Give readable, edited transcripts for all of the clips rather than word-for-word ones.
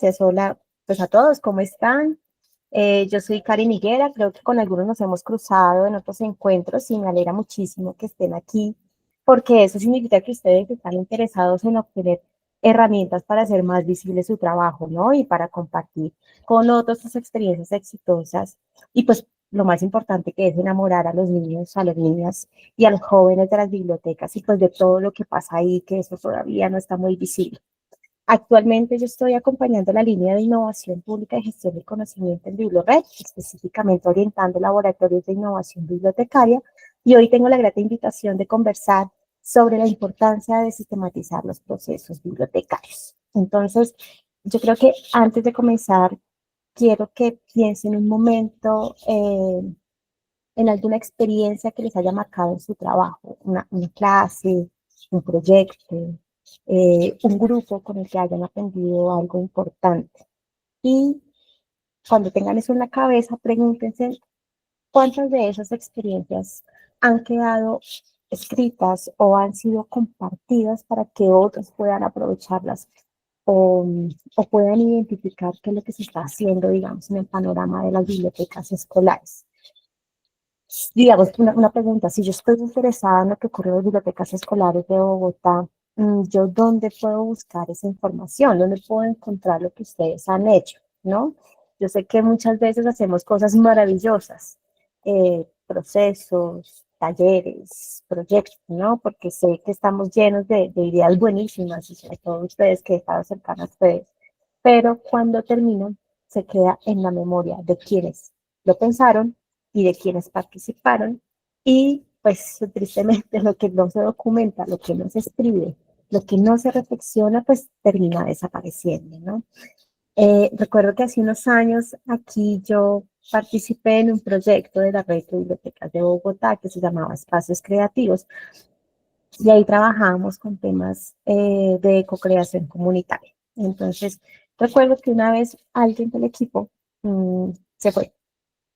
Pues, hola, pues a todos, ¿cómo están? Yo soy Karen Higuera, creo que con algunos nos hemos cruzado en otros encuentros y me alegra muchísimo que estén aquí, porque eso significa que ustedes están interesados en obtener herramientas para hacer más visible su trabajo, ¿no? Y para compartir con otros sus experiencias exitosas. Y pues lo más importante que es enamorar a los niños, a las niñas y a los jóvenes de las bibliotecas y pues de todo lo que pasa ahí, que eso todavía no está muy visible. Actualmente yo estoy acompañando la línea de innovación pública y gestión del conocimiento en BiblioRed, específicamente orientando laboratorios de innovación bibliotecaria, y hoy tengo la grata invitación de conversar sobre la importancia de sistematizar los procesos bibliotecarios. Entonces, yo creo que antes de comenzar, quiero que piensen un momento en alguna experiencia que les haya marcado en su trabajo, una clase, un proyecto, un grupo con el que hayan aprendido algo importante. Y cuando tengan eso en la cabeza, pregúntense cuántas de esas experiencias han quedado escritas o han sido compartidas para que otros puedan aprovecharlas o puedan identificar qué es lo que se está haciendo, digamos, en el panorama de las bibliotecas escolares. Digamos, una pregunta, si yo estoy interesada en lo que ocurre en las bibliotecas escolares de Bogotá, ¿yo dónde puedo buscar esa información? ¿Dónde puedo encontrar lo que ustedes han hecho? ¿No? Yo sé que muchas veces hacemos cosas maravillosas, procesos, talleres, proyectos, ¿no? Porque sé que estamos llenos de ideas buenísimas y sobre todo ustedes que he estado cercana a ustedes, pero cuando terminan se queda en la memoria de quienes lo pensaron y de quienes participaron y pues tristemente lo que no se documenta, lo que no se escribe, lo que no se reflexiona, pues termina desapareciendo, ¿no? Recuerdo que hace unos años aquí yo participé en un proyecto de la Red de Bibliotecas de Bogotá que se llamaba Espacios Creativos y ahí trabajábamos con temas de co-creación comunitaria. Entonces, recuerdo que una vez alguien del equipo se fue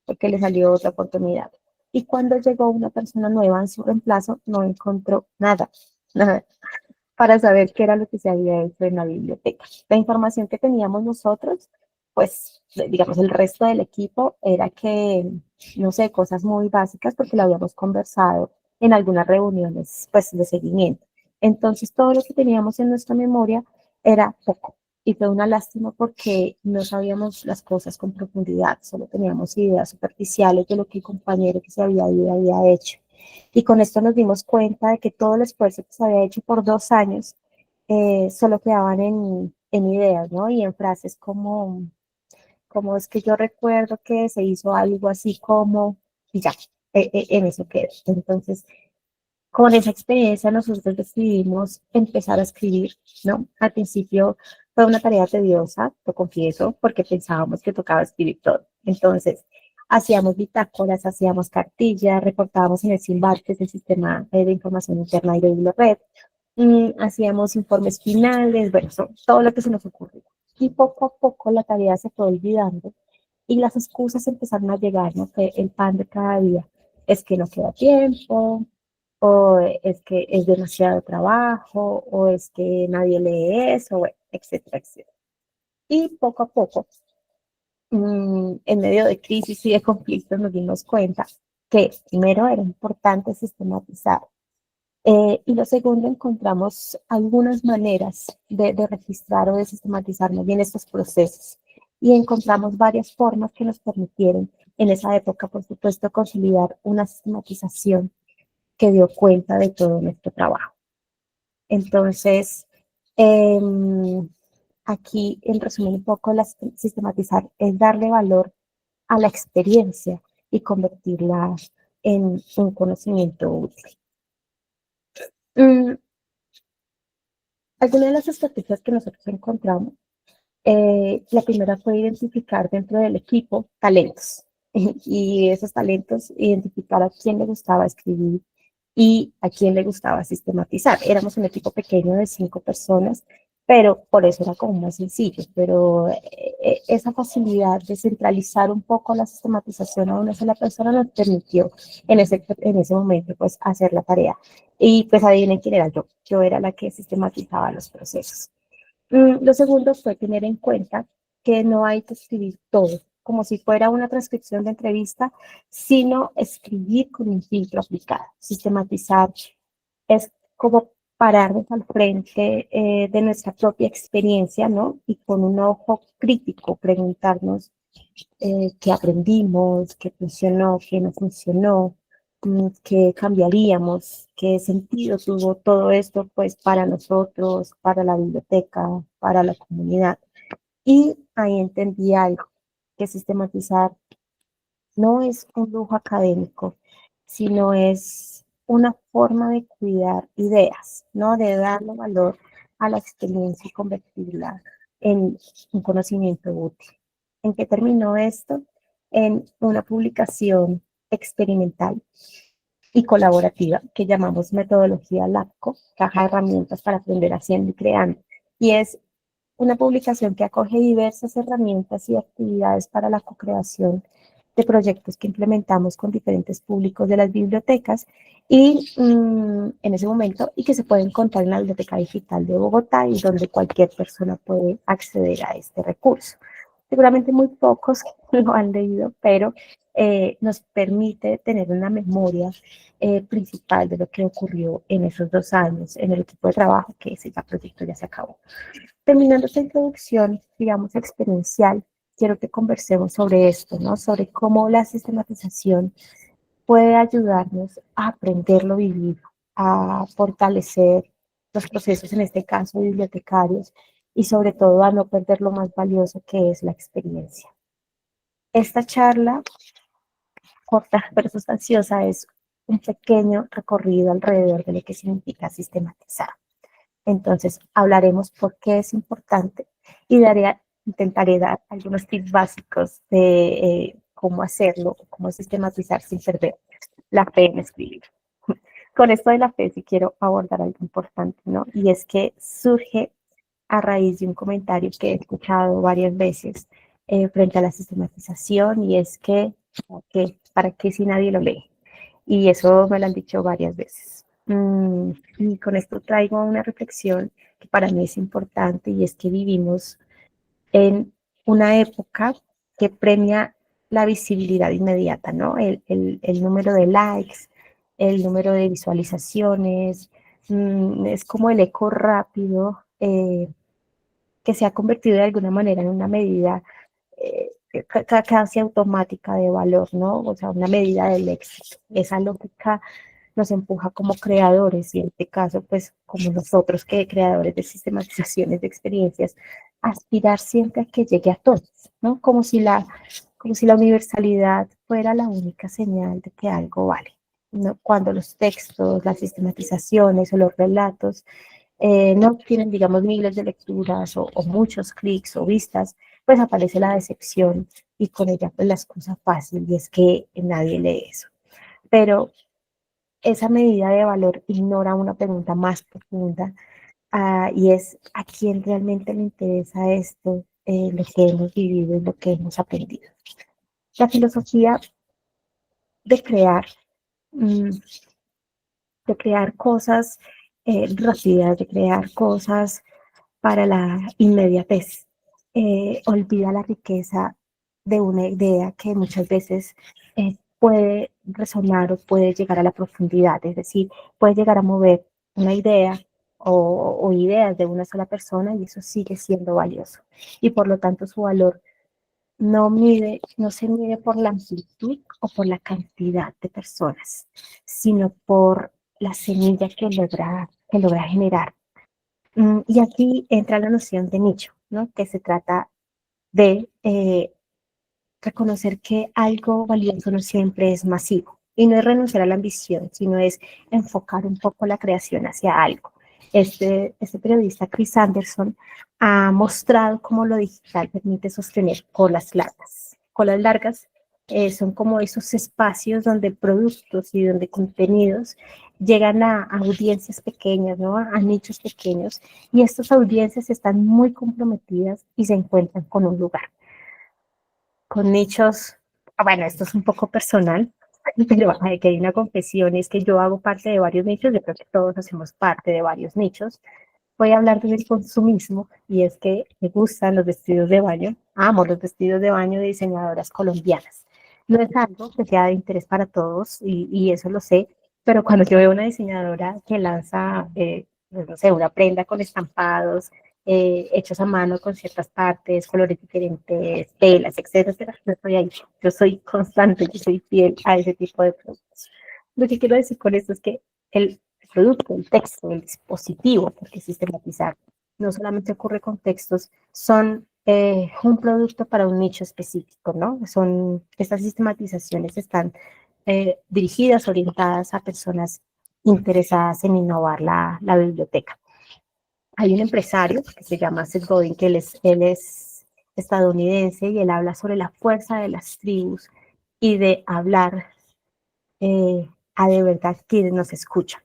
porque le salió otra oportunidad. Y cuando llegó una persona nueva en su reemplazo, no encontró nada, nada, para saber qué era lo que se había hecho en la biblioteca. La información que teníamos nosotros, pues, digamos, el resto del equipo era que, no sé, cosas muy básicas porque lo habíamos conversado en algunas reuniones, pues, de seguimiento. Entonces, todo lo que teníamos en nuestra memoria era poco. Y fue una lástima porque no sabíamos las cosas con profundidad, solo teníamos ideas superficiales de lo que el compañero que se había ido había hecho. Y con esto nos dimos cuenta de que todo el esfuerzo que se había hecho por 2 años solo quedaban en ideas, ¿no? Y en frases como es que yo recuerdo que se hizo algo así como, y ya, en eso quedó. Entonces, con esa experiencia nosotros decidimos empezar a escribir, ¿no? Al principio fue una tarea tediosa, lo confieso, porque pensábamos que tocaba escribir todo. Entonces, hacíamos bitácoras, hacíamos cartillas, reportábamos en el SIMBAR, que es el Sistema de Información Interna y de Bibliored, hacíamos informes finales, bueno, todo lo que se nos ocurrió. Y poco a poco la tarea se fue olvidando y las excusas empezaron a llegar, ¿no? Que el pan de cada día es que no queda tiempo, o es que es demasiado trabajo, o es que nadie lee eso, bueno, etcétera, etcétera. Y poco a poco, en medio de crisis y de conflictos, nos dimos cuenta que primero era importante sistematizar y lo segundo, encontramos algunas maneras de registrar o de sistematizar muy bien estos procesos. Y encontramos varias formas que nos permitieron en esa época, por supuesto, consolidar una sistematización que dio cuenta de todo nuestro trabajo. Entonces, eh, aquí, en resumen un poco, sistematizar es darle valor a la experiencia y convertirla en un conocimiento útil. Mm, Algunas de las estrategias que nosotros encontramos, la primera fue identificar dentro del equipo talentos y esos talentos identificar a quién le gustaba escribir y a quién le gustaba sistematizar. Éramos un equipo pequeño de 5 personas, pero por eso era como más sencillo, pero esa facilidad de centralizar un poco la sistematización a una sola persona nos permitió en ese momento pues hacer la tarea. Y pues adivinen quién era yo era la que sistematizaba los procesos. Lo segundo fue tener en cuenta que no hay que escribir todo, como si fuera una transcripción de entrevista, sino escribir con un filtro aplicado. Sistematizar es como pararnos al frente de nuestra propia experiencia, ¿no? Y con un ojo crítico preguntarnos qué aprendimos, qué funcionó, qué no funcionó, qué cambiaríamos, qué sentido tuvo todo esto, pues para nosotros, para la biblioteca, para la comunidad. Y ahí entendí algo, que sistematizar no es un lujo académico, sino es una forma de cuidar ideas, ¿no? De darle valor a la experiencia y convertirla en un conocimiento útil. ¿En qué terminó esto? En una publicación experimental y colaborativa que llamamos metodología LABCO, caja de herramientas para aprender haciendo y creando. Y es una publicación que acoge diversas herramientas y actividades para la co-creación de proyectos que implementamos con diferentes públicos de las bibliotecas y en ese momento y que se puede encontrar en la Biblioteca Digital de Bogotá y donde cualquier persona puede acceder a este recurso. Seguramente muy pocos lo han leído, pero nos permite tener una memoria principal de lo que ocurrió en esos 2 años en el equipo de trabajo, que ese proyecto ya se acabó. Terminando esta introducción, digamos, experiencial, quiero que conversemos sobre esto, ¿no? Sobre cómo la sistematización puede ayudarnos a aprenderlo vivido, a fortalecer los procesos, en este caso bibliotecarios, y sobre todo a no perder lo más valioso que es la experiencia. Esta charla, corta pero sustanciosa, es un pequeño recorrido alrededor de lo que significa sistematizar. Entonces, hablaremos por qué es importante y intentaré dar algunos tips básicos de cómo hacerlo, cómo sistematizar sin perder la fe en escribir. Con esto de la fe sí quiero abordar algo importante, ¿no? Y es que surge a raíz de un comentario que he escuchado varias veces frente a la sistematización y es que, ¿para qué si nadie lo lee? Y eso me lo han dicho varias veces. Y con esto traigo una reflexión que para mí es importante y es que vivimos en una época que premia la visibilidad inmediata, ¿no? El número de likes, el número de visualizaciones, es como el eco rápido que se ha convertido de alguna manera en una medida casi automática de valor, ¿no? O sea, una medida del éxito. Esa lógica nos empuja como creadores, y en este caso, pues como nosotros que creadores de sistematizaciones de experiencias, aspirar siempre a que llegue a todos, ¿no? Como si la universalidad fuera la única señal de que algo vale, ¿no? Cuando los textos, las sistematizaciones o los relatos no tienen, digamos, miles de lecturas o muchos clics o vistas, pues aparece la decepción y con ella pues la excusa fácil y es que nadie lee eso. Pero esa medida de valor ignora una pregunta más profunda y es a quién realmente le interesa esto, lo que hemos vivido y lo que hemos aprendido. La filosofía de crear, mm, de crear cosas rápidas, de crear cosas para la inmediatez, olvida la riqueza de una idea que muchas veces puede resonar o puede llegar a la profundidad, es decir, puede llegar a mover una idea o ideas de una sola persona y eso sigue siendo valioso. Y por lo tanto su valor no se mide por la amplitud o por la cantidad de personas, sino por la semilla que logra generar. Y aquí entra la noción de nicho, ¿no? Que se trata de reconocer que algo valioso no siempre es masivo y no es renunciar a la ambición, sino es enfocar un poco la creación hacia algo. Este periodista Chris Anderson ha mostrado cómo lo digital permite sostener colas largas. Colas largas son como esos espacios donde productos y donde contenidos llegan a audiencias pequeñas, ¿no? A nichos pequeños, y estas audiencias están muy comprometidas y se encuentran con un lugar con nichos, bueno, esto es un poco personal, pero que hay una confesión, es que yo hago parte de varios nichos, yo creo que todos hacemos parte de varios nichos, voy a hablar del consumismo y es que me gustan los vestidos de baño, amo los vestidos de baño de diseñadoras colombianas. No es algo que sea de interés para todos y eso lo sé, pero cuando yo veo una diseñadora que lanza, pues, no sé, una prenda con estampados, hechos a mano con ciertas partes, colores diferentes, telas, etcétera, yo estoy ahí. Yo soy constante, yo soy fiel a ese tipo de productos. Lo que quiero decir con esto es que el producto, el texto, el dispositivo, porque sistematizar no solamente ocurre con textos, son un producto para un nicho específico, ¿no? Estas sistematizaciones están dirigidas, orientadas a personas interesadas en innovar la biblioteca. Hay un empresario que se llama Seth Godin, que él es estadounidense y él habla sobre la fuerza de las tribus y de hablar a de verdad quienes nos escuchan.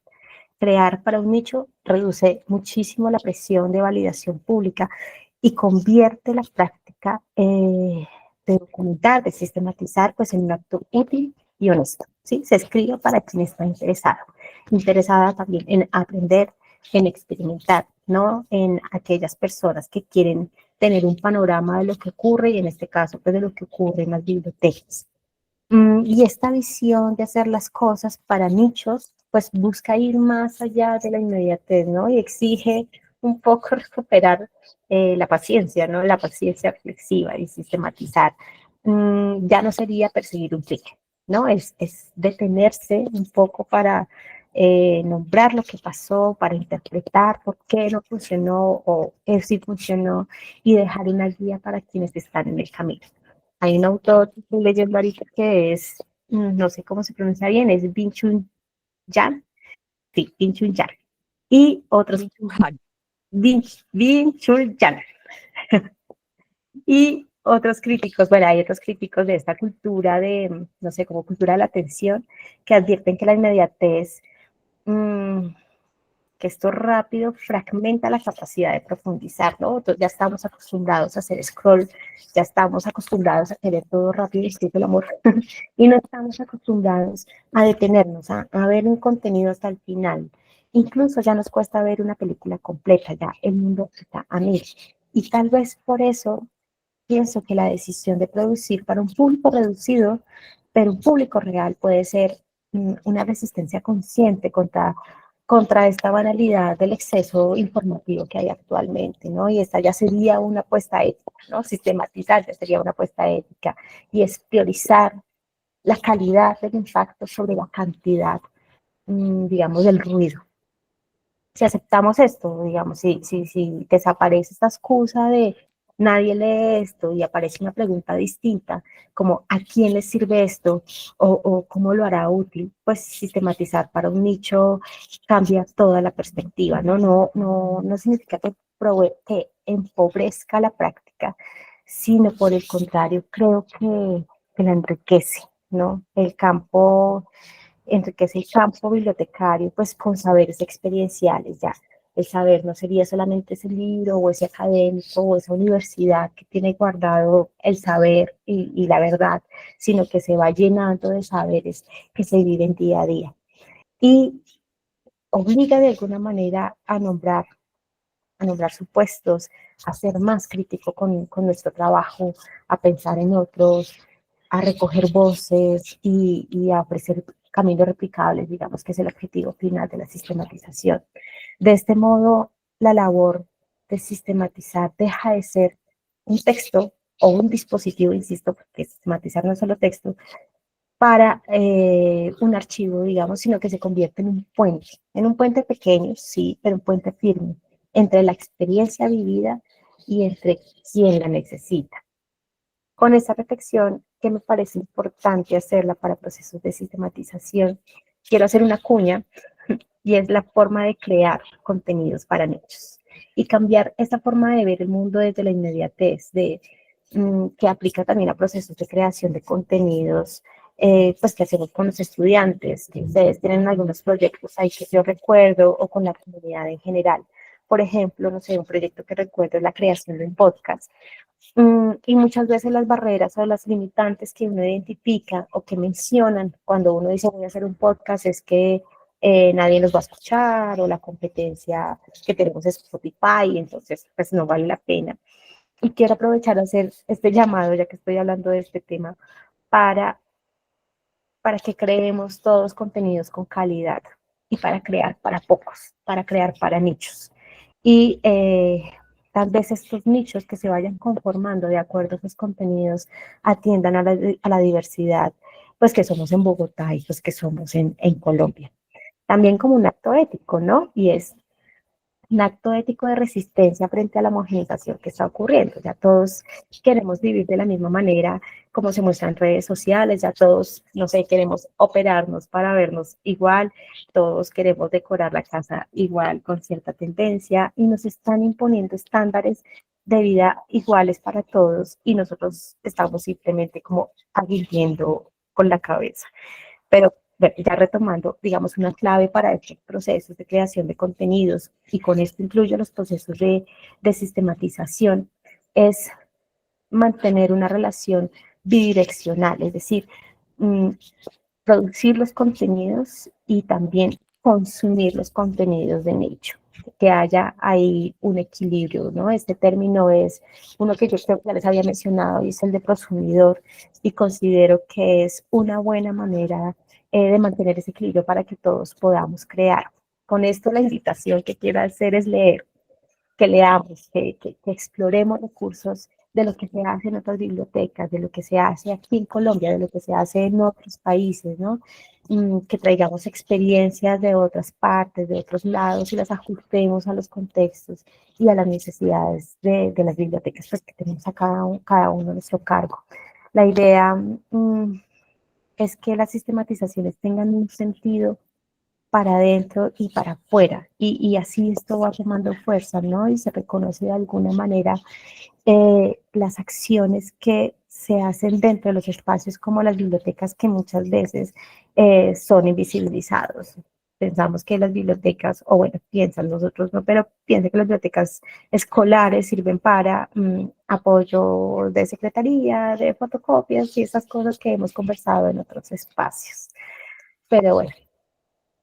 Crear para un nicho reduce muchísimo la presión de validación pública y convierte la práctica de documentar, de sistematizar, pues en un acto útil y honesto. ¿Sí? Se escribe para quien está interesado, interesada también en aprender, en experimentar, ¿no? En aquellas personas que quieren tener un panorama de lo que ocurre y en este caso, pues de lo que ocurre en las bibliotecas. Y esta visión de hacer las cosas para nichos, pues busca ir más allá de la inmediatez, ¿no? Y exige un poco recuperar la paciencia, ¿no? La paciencia reflexiva y sistematizar. Ya no sería perseguir un clic, ¿no? Es detenerse un poco para nombrar lo que pasó, para interpretar por qué no funcionó o sí funcionó y dejar una guía para quienes están en el camino. Hay un autor que estoy leyendo ahorita que es, no sé cómo se pronuncia bien, es Bin-Chun Yan, sí, Bin-Chun Yan. Y otros, Bin-Chun Yan. Y otros críticos, bueno, hay otros críticos de esta cultura de, no sé, como cultura de la atención, que advierten que la inmediatez mmm, que esto rápido fragmenta la capacidad de profundizar, ¿no? Entonces ya estamos acostumbrados a hacer scroll, ya estamos acostumbrados a querer todo rápido y escrito el amor, y no estamos acostumbrados a detenernos, a ver un contenido hasta el final. Incluso ya nos cuesta ver una película completa, ya el mundo está a mil. Y tal vez por eso pienso que la decisión de producir para un público reducido, pero un público real, puede ser una resistencia consciente contra esta banalidad del exceso informativo que hay actualmente, ¿no? Y esta ya sería una apuesta ética, ¿no? Sistematizar ya sería una apuesta ética y es priorizar la calidad del impacto sobre la cantidad, digamos, del ruido. Si aceptamos esto, digamos, si desaparece esta excusa de nadie lee esto y aparece una pregunta distinta, como ¿a quién le sirve esto? O ¿cómo lo hará útil? Pues sistematizar para un nicho cambia toda la perspectiva, ¿no? No significa que empobrezca la práctica, sino por el contrario, creo que la enriquece, ¿no? Enriquece el campo bibliotecario, pues con saberes experienciales ya. El saber no sería solamente ese libro o ese académico o esa universidad que tiene guardado el saber y la verdad, sino que se va llenando de saberes que se viven día a día. Y obliga de alguna manera a nombrar supuestos, a ser más crítico con nuestro trabajo, a pensar en otros, a recoger voces y a ofrecer caminos replicables, digamos que es el objetivo final de la sistematización. De este modo, la labor de sistematizar deja de ser un texto o un dispositivo, insisto, porque sistematizar no es solo texto, para un archivo, digamos, sino que se convierte en un puente pequeño, sí, pero un puente firme entre la experiencia vivida y entre quien la necesita. Con esa reflexión que me parece importante hacerla para procesos de sistematización, quiero hacer una cuña y es la forma de crear contenidos para nichos y cambiar esa forma de ver el mundo desde la inmediatez, que aplica también a procesos de creación de contenidos, pues que hacemos con los estudiantes, que ustedes tienen algunos proyectos ahí que yo recuerdo o con la comunidad en general. Por ejemplo, no sé, un proyecto que recuerdo es la creación de un podcast. Y muchas veces las barreras o las limitantes que uno identifica o que mencionan cuando uno dice voy a hacer un podcast es que nadie nos va a escuchar, o la competencia que tenemos es Spotify, entonces pues no vale la pena. Y quiero aprovechar a hacer este llamado, ya que estoy hablando de este tema, para, para que creemos todos contenidos con calidad y para crear para pocos, para crear para nichos. Y tal vez estos nichos que se vayan conformando de acuerdo a esos contenidos atiendan a la diversidad, pues que somos en Bogotá y pues que somos en Colombia. También como un acto ético, ¿no? Y es un acto ético de resistencia frente a la homogenización que está ocurriendo. Ya todos queremos vivir de la misma manera como se muestra en redes sociales, ya todos, no sé, queremos operarnos para vernos igual, todos queremos decorar la casa igual con cierta tendencia y nos están imponiendo estándares de vida iguales para todos y nosotros estamos simplemente como aguiendo con la cabeza. Pero bueno, ya retomando, digamos, una clave para estos procesos de creación de contenidos, y con esto incluyo los procesos de sistematización, es mantener una relación bidireccional, es decir, mm, producir los contenidos y también consumir los contenidos de nicho, que haya ahí un equilibrio, ¿no? Este término es uno que yo creo que ya les había mencionado y es el de prosumidor, y considero que es una buena manera de mantener ese equilibrio para que todos podamos crear. Con esto la invitación que quiero hacer es leer, que leamos, que exploremos recursos de lo que se hace en otras bibliotecas, de lo que se hace aquí en Colombia, de lo que se hace en otros países, ¿no? Que traigamos experiencias de otras partes, de otros lados y las ajustemos a los contextos y a las necesidades de las bibliotecas pues, que tenemos a cada uno a nuestro cargo. La idea es que las sistematizaciones tengan un sentido para adentro y para afuera, y así esto va tomando fuerza, ¿no? Y se reconoce de alguna manera las acciones que se hacen dentro de los espacios como las bibliotecas, que muchas veces son invisibilizados. Pensamos que las bibliotecas, o bueno, piensan nosotros no, pero piensan que las bibliotecas escolares sirven para apoyo de secretaría, de fotocopias y esas cosas que hemos conversado en otros espacios. Pero bueno,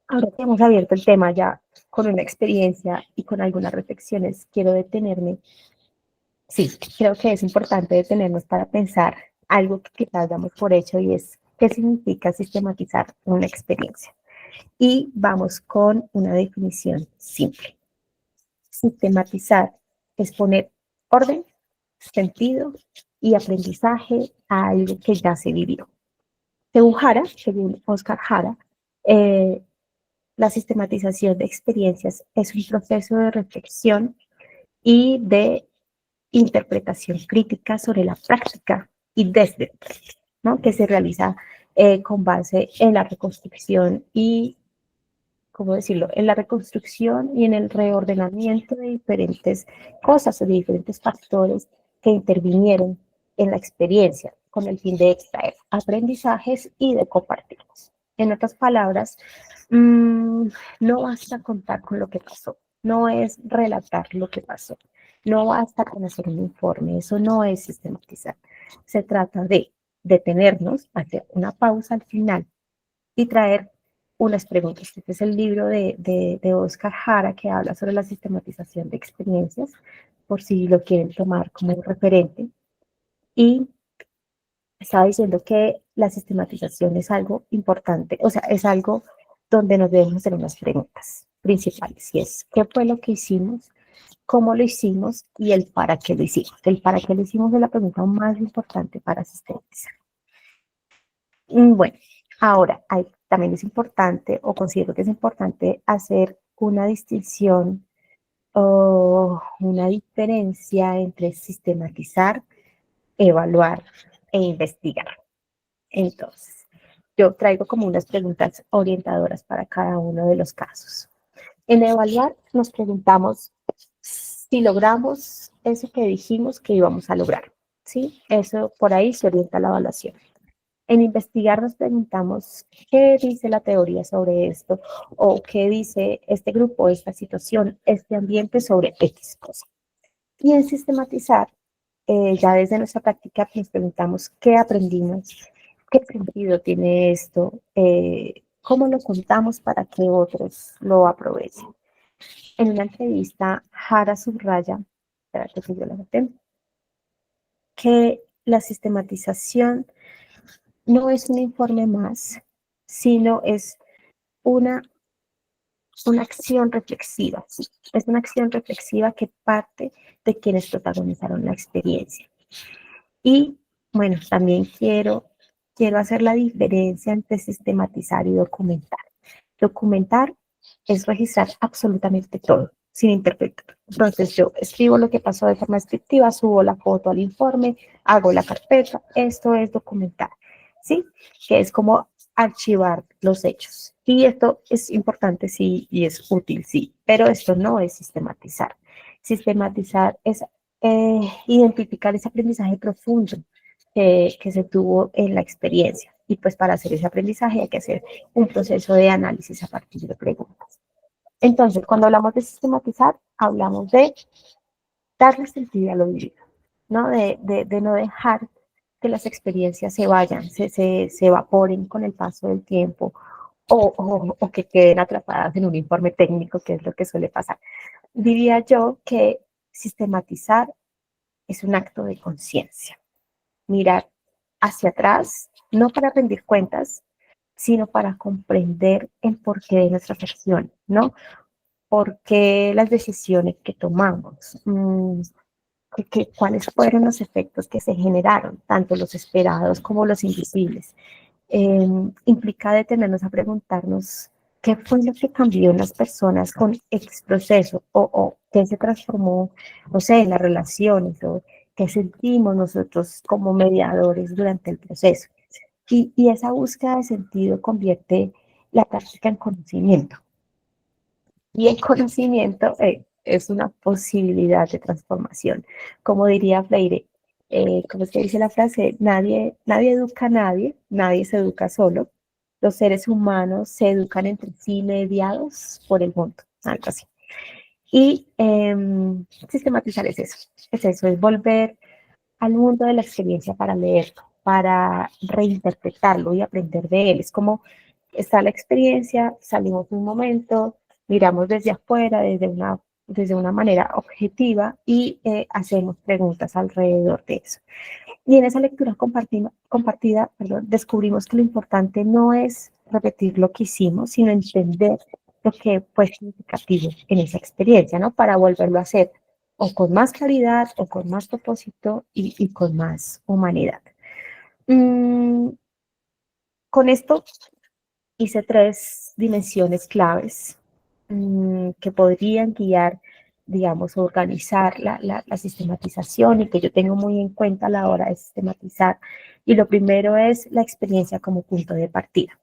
ahora que hemos abierto el tema ya con una experiencia y con algunas reflexiones, quiero detenerme. Sí, creo que es importante detenernos para pensar algo que quizás damos por hecho, y es qué significa sistematizar una experiencia. Y vamos con una definición simple. Sistematizar es poner orden, sentido y aprendizaje a algo que ya se vivió. Según Oscar Jara, eh, la sistematización de experiencias es un proceso de reflexión y de interpretación crítica sobre la práctica y desde la práctica, ¿no? Que se realiza con base en la reconstrucción y, ¿cómo decirlo?, en la reconstrucción y en el reordenamiento de diferentes cosas o de diferentes factores que intervinieron en la experiencia con el fin de extraer aprendizajes y de compartirlos. En otras palabras, no basta contar con lo que pasó, no es relatar lo que pasó, no basta con hacer un informe, eso no es sistematizar. Se trata de detenernos, hacer una pausa al final y traer unas preguntas. Este es el libro de Oscar Jara, que habla sobre la sistematización de experiencias, por si lo quieren tomar como referente. Y estaba diciendo que la sistematización es algo importante, o sea, es algo donde nos debemos hacer unas preguntas principales, y es, ¿qué fue lo que hicimos? ¿Cómo lo hicimos? Y el para qué lo hicimos. El para qué lo hicimos es la pregunta más importante para sistematizar. Bueno, ahora también es importante, o considero que es importante, hacer una distinción o una diferencia entre sistematizar, evaluar e investigar. Entonces, yo traigo como unas preguntas orientadoras para cada uno de los casos. En evaluar nos preguntamos si logramos eso que dijimos que íbamos a lograr, ¿sí? Eso por ahí se orienta la evaluación. En investigar nos preguntamos qué dice la teoría sobre esto, o qué dice este grupo, esta situación, este ambiente sobre X cosa. Y en sistematizar, ya desde nuestra práctica nos preguntamos qué aprendimos, qué sentido tiene esto, cómo lo contamos para que otros lo aprovechen. En una entrevista, Jara subraya, espérate que yo la noté, que la sistematización no es un informe más, sino es una, una acción reflexiva. ¿Sí? Es una acción reflexiva que parte de quienes protagonizaron la experiencia. Y bueno, también quiero hacer la diferencia entre sistematizar y documentar. Documentar es registrar absolutamente todo, sin interpretar. Entonces yo escribo lo que pasó de forma descriptiva, subo la foto al informe, hago la carpeta, esto es documentar, ¿sí? Que es como archivar los hechos. Y esto es importante, sí, y es útil, sí, pero esto no es sistematizar. Sistematizar es identificar ese aprendizaje profundo que se tuvo en la experiencia. Y pues para hacer ese aprendizaje hay que hacer un proceso de análisis a partir de preguntas. Entonces, cuando hablamos de sistematizar, hablamos de darle sentido a lo vivido, ¿no? De no dejar que las experiencias se vayan, se evaporen con el paso del tiempo o que queden atrapadas en un informe técnico, que es lo que suele pasar. Diría yo que sistematizar es un acto de conciencia, mirar hacia atrás, no para rendir cuentas, sino para comprender el porqué de nuestras acciones, ¿no? ¿Por qué las decisiones que tomamos? ¿Cuáles fueron los efectos que se generaron, tanto los esperados como los invisibles? Implica detenernos a preguntarnos qué fue lo que cambió en las personas con X proceso o qué se transformó, no sé, en las relaciones o qué sentimos nosotros como mediadores durante el proceso. Y esa búsqueda de sentido convierte la práctica en conocimiento. Y el conocimiento es una posibilidad de transformación. Como diría Freire, como es que dice la frase, nadie educa a nadie, nadie se educa solo. Los seres humanos se educan entre sí mediados por el mundo, algo así. Y sistematizar es eso, es volver al mundo de la experiencia para leerlo, para reinterpretarlo y aprender de él. Es como está la experiencia, salimos un momento, miramos desde afuera, desde una manera objetiva y hacemos preguntas alrededor de eso. Y en esa lectura compartida, perdón, descubrimos que lo importante no es repetir lo que hicimos, sino entender lo que fue significativo en esa experiencia, ¿no? Para volverlo a hacer o con más claridad o con más propósito y con más humanidad. Mm, con esto hice 3 dimensiones claves que podrían guiar, digamos, organizar la sistematización y que yo tengo muy en cuenta a la hora de sistematizar. Y lo primero es la experiencia como punto de partida.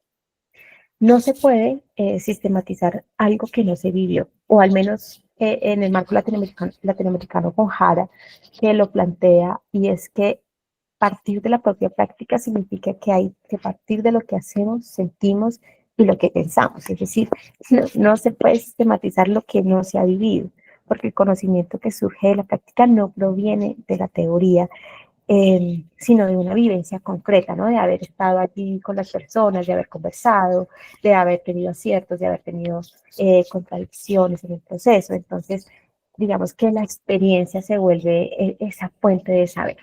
No se puede sistematizar algo que no se vivió, o al menos en el marco latinoamericano con Jara, que lo plantea, y es que partir de la propia práctica significa que hay que partir de lo que hacemos, sentimos y lo que pensamos. Es decir, no se puede sistematizar lo que no se ha vivido, porque el conocimiento que surge de la práctica no proviene de la teoría, sino de una vivencia concreta, ¿no? De haber estado allí con las personas, de haber conversado, de haber tenido aciertos, de haber tenido contradicciones en el proceso. Entonces, digamos que la experiencia se vuelve esa fuente de saber.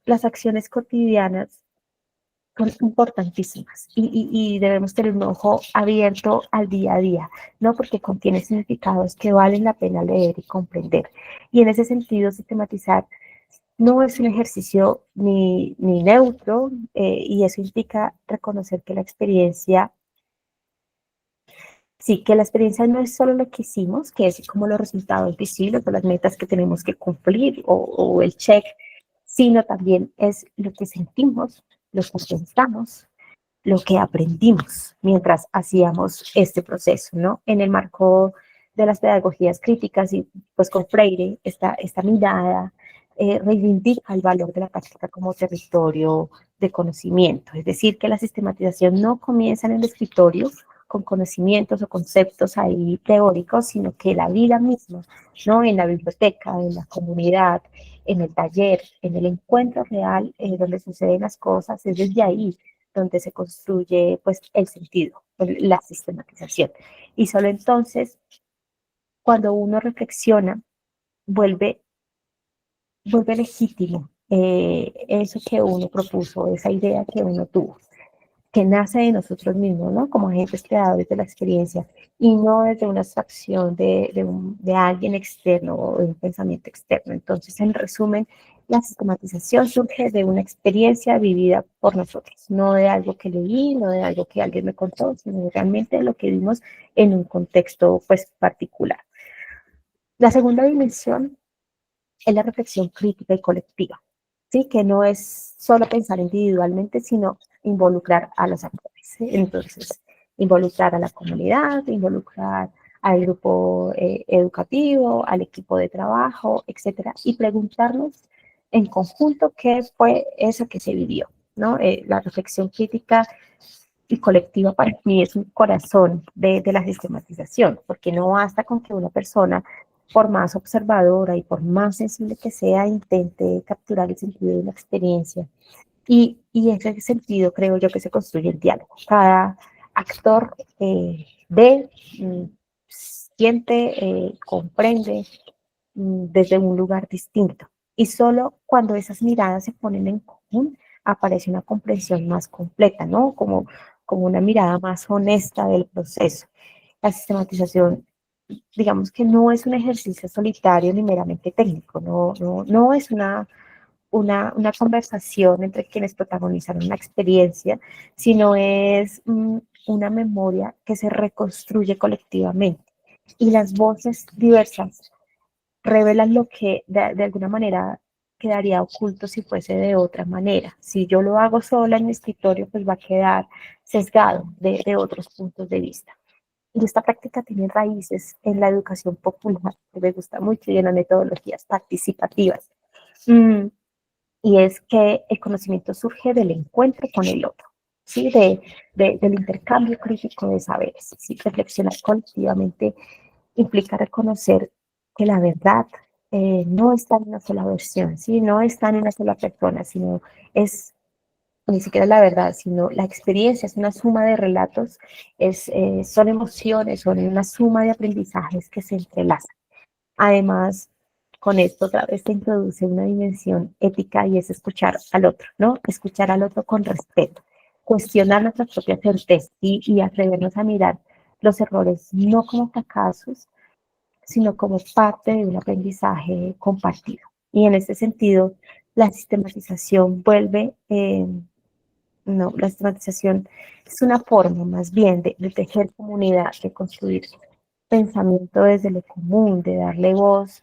Las acciones cotidianas son importantísimas y debemos tener un ojo abierto al día a día, ¿no? Porque contiene significados que valen la pena leer y comprender. Y en ese sentido, sistematizar no es un ejercicio ni neutro, y eso implica reconocer que la experiencia, sí, que la experiencia no es solo lo que hicimos, que es como los resultados visibles o las metas que tenemos que cumplir o el check, sino también es lo que sentimos, lo que pensamos, lo que aprendimos mientras hacíamos este proceso, ¿no? En el marco de las pedagogías críticas y pues con Freire, esta mirada reivindica el valor de la práctica como territorio de conocimiento, es decir, que la sistematización no comienza en el escritorio con conocimientos o conceptos ahí teóricos, sino que la vida misma, ¿no? En la biblioteca, en la comunidad, en el taller, en el encuentro real donde suceden las cosas, es desde ahí donde se construye pues el sentido, la sistematización. Y solo entonces, cuando uno reflexiona, vuelve, vuelve legítimo eso que uno propuso, esa idea que uno tuvo, que nace de nosotros mismos, ¿no? Como agentes creadores de la experiencia y no desde una abstracción de alguien externo o de un pensamiento externo. Entonces, en resumen, la sistematización surge de una experiencia vivida por nosotros, no de algo que leí, no de algo que alguien me contó, sino realmente de lo que vimos en un contexto pues particular. La segunda dimensión es la reflexión crítica y colectiva, ¿sí? Que no es solo pensar individualmente, sino involucrar a los actores, ¿sí? Entonces, involucrar a la comunidad, involucrar al grupo educativo, al equipo de trabajo, etcétera, y preguntarnos en conjunto qué fue eso que se vivió, ¿no? La reflexión crítica y colectiva para mí es un corazón de la sistematización, porque no basta con que una persona, por más observadora y por más sensible que sea, intente capturar el sentido de una experiencia. Y en ese sentido creo yo que se construye el diálogo. Cada actor ve, siente, comprende desde un lugar distinto. Y solo cuando esas miradas se ponen en común aparece una comprensión más completa, ¿no? Como una mirada más honesta del proceso. La sistematización, digamos que no es un ejercicio solitario ni meramente técnico, no es una conversación entre quienes protagonizaron la experiencia, sino es una memoria que se reconstruye colectivamente. Y las voces diversas revelan lo que de alguna manera quedaría oculto si fuese de otra manera. Si yo lo hago sola en mi escritorio, pues va a quedar sesgado de otros puntos de vista. Y esta práctica tiene raíces en la educación popular, que me gusta mucho, y en las metodologías participativas. Mm, y es que el conocimiento surge del encuentro con el otro, ¿sí? Del intercambio crítico de saberes. ¿Sí? Reflexionar colectivamente implica reconocer que la verdad no está en una sola versión, ¿sí? No está en una sola persona, sino es ni siquiera la verdad, sino la experiencia, es una suma de relatos, son emociones, son una suma de aprendizajes que se entrelazan. Además, con esto otra vez se introduce una dimensión ética y es escuchar al otro, ¿no? Escuchar al otro con respeto, cuestionar nuestras propias certezas y atrevernos a mirar los errores no como fracasos, sino como parte de un aprendizaje compartido. Y en este sentido, la sistematización la sistematización es una forma más bien de tejer comunidad, de construir pensamiento desde lo común, de darle voz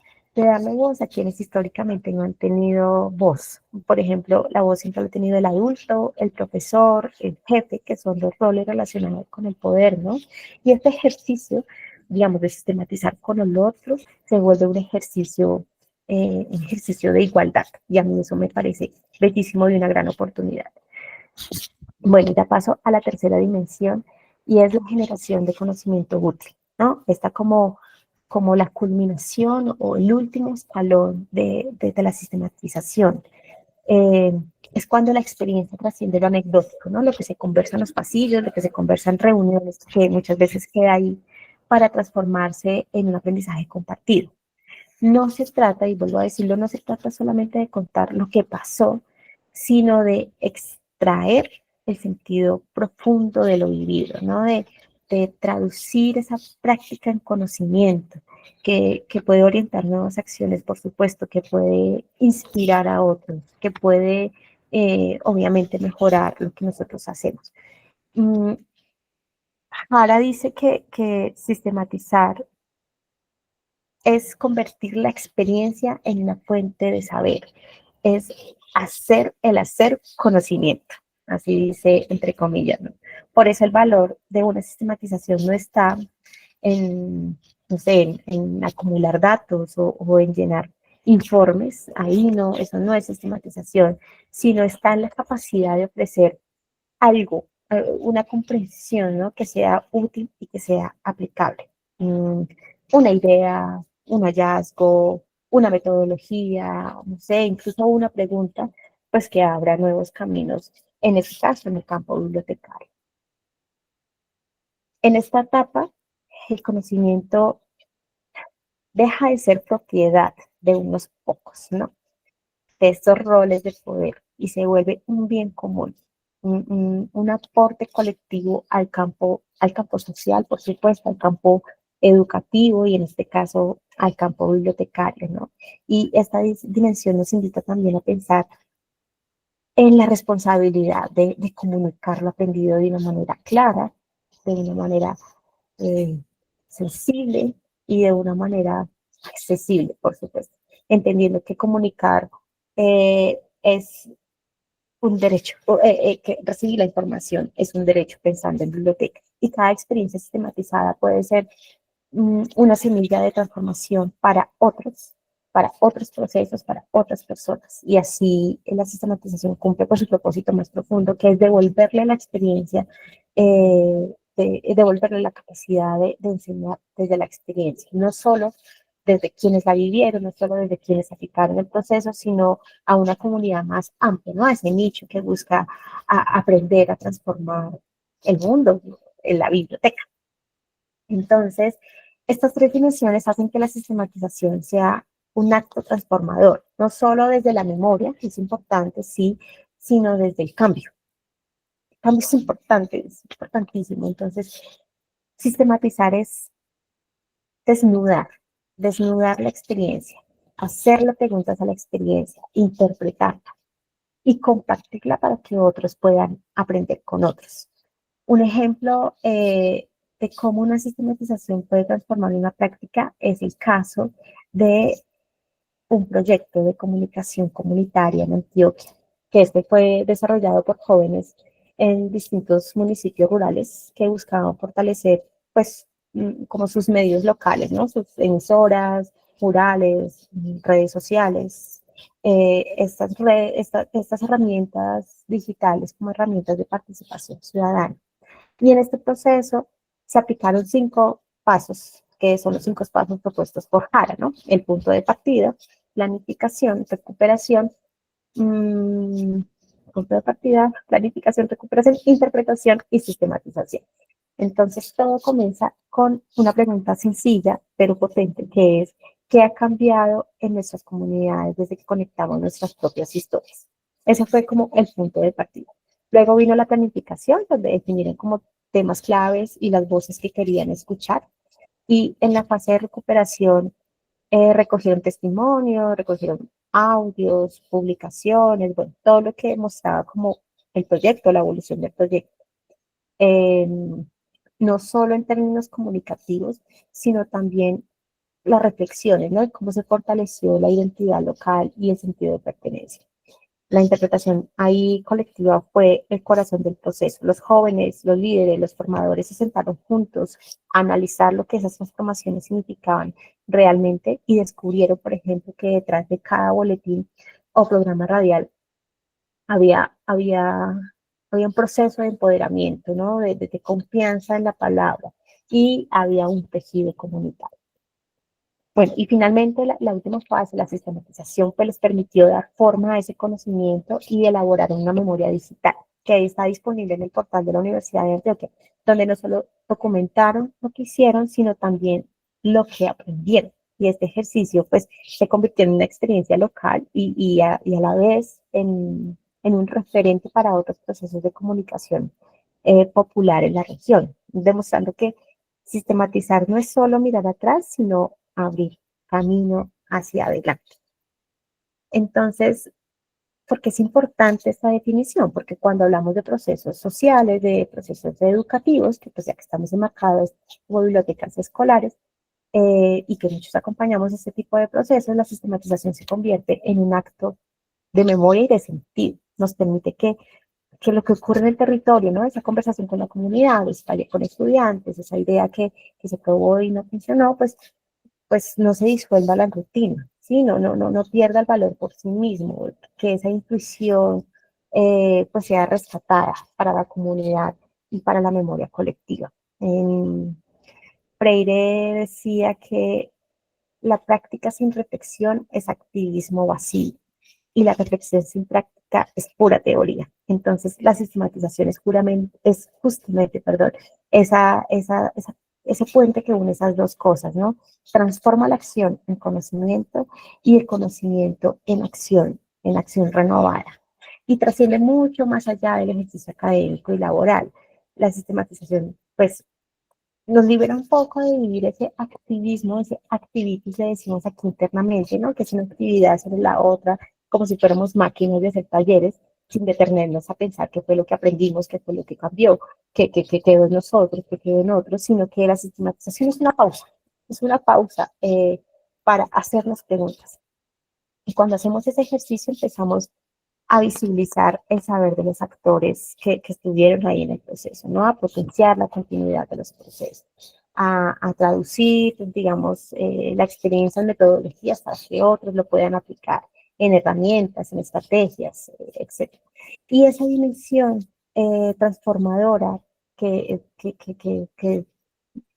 a quienes históricamente no han tenido voz. Por ejemplo, la voz siempre la ha tenido el adulto, el profesor, el jefe, que son los roles relacionados con el poder, ¿no? Y este ejercicio, digamos, de sistematizar con el otro, se vuelve un ejercicio de igualdad. Y a mí eso me parece bellísimo y una gran oportunidad. Bueno, ya paso a la tercera dimensión y es la generación de conocimiento útil, ¿no? Está como la culminación o el último escalón de la sistematización. Eh, es cuando la experiencia trasciende lo anecdótico, ¿no? Lo que se conversa en los pasillos, lo que se conversa en reuniones, que muchas veces queda ahí para transformarse en un aprendizaje compartido. No se trata, y vuelvo a decirlo, no se trata solamente de contar lo que pasó, sino de extraer el sentido profundo de lo vivido, ¿no? De traducir esa práctica en conocimiento, que puede orientar nuevas acciones, por supuesto, que puede inspirar a otros, que puede, obviamente, mejorar lo que nosotros hacemos. Ahora dice que sistematizar es convertir la experiencia en una fuente de saber, es el hacer conocimiento, así dice entre comillas, ¿no? Por eso el valor de una sistematización no está en, no sé, en acumular datos o en llenar informes, ahí no, eso no es sistematización, sino está en la capacidad de ofrecer algo, una comprensión, ¿no? Que sea útil y que sea aplicable. Una idea, un hallazgo, una metodología, no sé, incluso una pregunta, pues que abra nuevos caminos en este caso en el campo bibliotecario. En esta etapa, el conocimiento deja de ser propiedad de unos pocos, ¿no? De estos roles de poder y se vuelve un bien común, un aporte colectivo al campo social, por supuesto, al campo educativo y en este caso al campo bibliotecario, ¿no? Y esta dimensión nos invita también a pensar en la responsabilidad de comunicar lo aprendido de una manera clara, de una manera eh, sensible y de una manera accesible, por supuesto, entendiendo que comunicar es un derecho, que recibir la información es un derecho pensando en biblioteca. Y cada experiencia sistematizada puede ser una semilla de transformación para otros procesos, para otras personas. Y así la sistematización cumple con su propósito más profundo, que es devolverle la experiencia, devolverle la capacidad de enseñar desde la experiencia, no solo desde quienes la vivieron, no solo desde quienes aplicaron el proceso, sino a una comunidad más amplia, ¿no? A ese nicho que busca aprender a transformar el mundo en la biblioteca. Entonces, estas tres dimensiones hacen que la sistematización sea un acto transformador, no solo desde la memoria, que es importante, sí, sino desde el cambio. El cambio es importante, es importantísimo. Entonces, sistematizar es desnudar, desnudar la experiencia, hacerle preguntas a la experiencia, interpretarla y compartirla para que otros puedan aprender con otros. Un ejemplo de cómo una sistematización puede transformar una práctica es el caso de un proyecto de comunicación comunitaria en Antioquia, que este fue desarrollado por jóvenes en distintos municipios rurales que buscaban fortalecer, pues, como sus medios locales, ¿no? Sus emisoras, murales, redes sociales, estas herramientas digitales como herramientas de participación ciudadana. Y en este proceso se aplicaron 5 pasos, que son los 5 pasos propuestos por Jara, ¿no? El punto de partida, planificación, recuperación, mmm, punto de partida, planificación, recuperación, interpretación y sistematización. Entonces todo comienza con una pregunta sencilla pero potente, que es ¿qué ha cambiado en nuestras comunidades desde que conectamos nuestras propias historias? Ese fue como el punto de partida. Luego vino la planificación, donde definieron como temas claves y las voces que querían escuchar. Y en la fase de recuperación recogieron testimonios, recogieron audios, publicaciones, bueno, todo lo que mostraba como el proyecto, la evolución del proyecto. Eh, no solo en términos comunicativos, sino también las reflexiones, ¿no? Cómo se fortaleció la identidad local y el sentido de pertenencia. La interpretación ahí colectiva fue el corazón del proceso. Los jóvenes, los líderes, los formadores se sentaron juntos a analizar lo que esas transformaciones significaban realmente y descubrieron, por ejemplo, que detrás de cada boletín o programa radial había, había, había un proceso de empoderamiento, ¿no? De confianza en la palabra y había un tejido comunitario. Bueno, y finalmente la última fase, la sistematización, pues les permitió dar forma a ese conocimiento y elaborar una memoria digital que está disponible en el portal de la Universidad de Antioquia, donde no solo documentaron lo que hicieron, sino también lo que aprendieron. Y este ejercicio pues se convirtió en una experiencia local y a la vez en un referente para otros procesos de comunicación popular en la región, demostrando que sistematizar no es solo mirar atrás, sino abrir camino hacia adelante. Entonces, ¿por qué es importante esta definición? Porque cuando hablamos de procesos sociales, de procesos educativos, que pues ya que estamos enmarcados como bibliotecas escolares, y que muchos acompañamos este tipo de procesos, la sistematización se convierte en un acto de memoria y de sentido. Nos permite que lo que ocurre en el territorio, ¿no? Esa conversación con la comunidad, ese taller con estudiantes, esa idea que se probó y no funcionó, pues no se disuelva la rutina, ¿sí? No pierda el valor por sí mismo, que esa intuición pues sea rescatada para la comunidad y para la memoria colectiva. Freire decía que la práctica sin reflexión es activismo vacío y la reflexión sin práctica es pura teoría. Entonces, la sistematización es justamente, perdón, esa, esa, esa, ese puente que une esas dos cosas, ¿no? Transforma la acción en conocimiento y el conocimiento en acción renovada. Y trasciende mucho más allá del ejercicio académico y laboral. La sistematización, pues, nos libera un poco de vivir ese activismo, ese activitis, le decimos aquí internamente, ¿no? Que es una actividad sobre la otra, como si fuéramos máquinas de hacer talleres, sin detenernos a pensar qué fue lo que aprendimos, qué fue lo que cambió, qué quedó en nosotros, qué quedó en otros, sino que la sistematización es una pausa para hacernos preguntas. Y cuando hacemos ese ejercicio empezamos a visibilizar el saber de los actores que estuvieron ahí en el proceso, ¿no? A potenciar la continuidad de los procesos, a traducir, digamos, la experiencia en metodologías para que otros lo puedan aplicar en herramientas, en estrategias, etc. Y esa dimensión transformadora que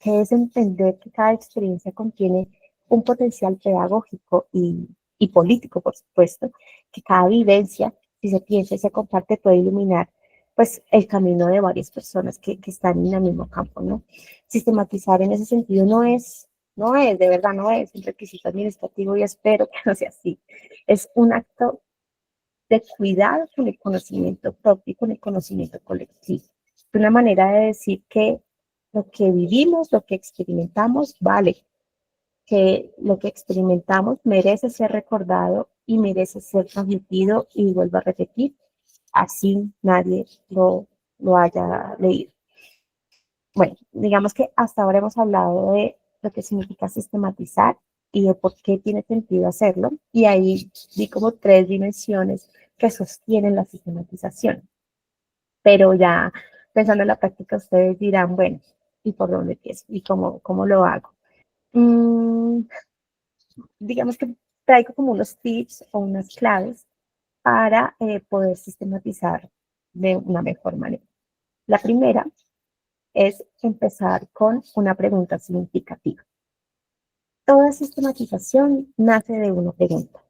es entender que cada experiencia contiene un potencial pedagógico y político, por supuesto, que cada vivencia, si se piensa y se comparte, puede iluminar pues el camino de varias personas que están en el mismo campo, ¿no? Sistematizar en ese sentido de verdad no es un requisito administrativo y espero que no sea así. Es un acto de cuidado con el conocimiento propio y con el conocimiento colectivo. Es una manera de decir que lo que vivimos, lo que experimentamos, vale, que lo que experimentamos merece ser recordado y merece ser transmitido y vuelvo a repetir, así nadie lo haya leído. Bueno, digamos que hasta ahora hemos hablado de lo que significa sistematizar y de por qué tiene sentido hacerlo. Y ahí vi como tres dimensiones que sostienen la sistematización. Pero ya pensando en la práctica, ustedes dirán, bueno, ¿y por dónde empiezo? ¿Y cómo lo hago? Mm, digamos que traigo como unos tips o unas claves para poder sistematizar de una mejor manera. La primera es empezar con una pregunta significativa. Toda sistematización nace de una pregunta,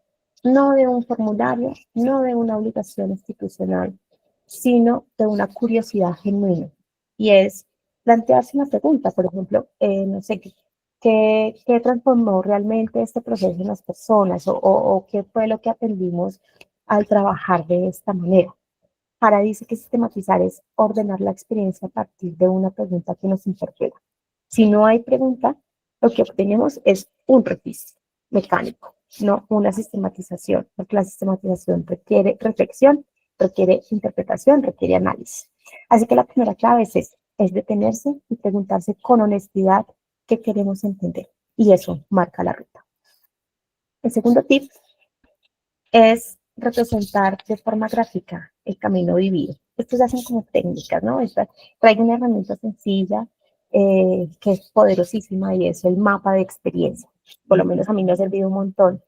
no de un formulario, no de una obligación institucional, sino de una curiosidad genuina. Y es plantearse una pregunta, por ejemplo, no sé, ¿qué transformó realmente este proceso en las personas o qué fue lo que aprendimos al trabajar de esta manera? Para dice que sistematizar es ordenar la experiencia a partir de una pregunta que nos interpela. Si no hay pregunta, lo que obtenemos es un registro mecánico, no una sistematización, porque la sistematización requiere reflexión, requiere interpretación, requiere análisis. Así que la primera clave es detenerse y preguntarse con honestidad qué queremos entender. Y eso marca la ruta. El segundo tip es representar de forma gráfica el camino vivido. Estos hacen como técnicas, ¿no? Traigo una herramienta sencilla que es poderosísima y es el mapa de experiencia. Por lo menos a mí me ha servido un montón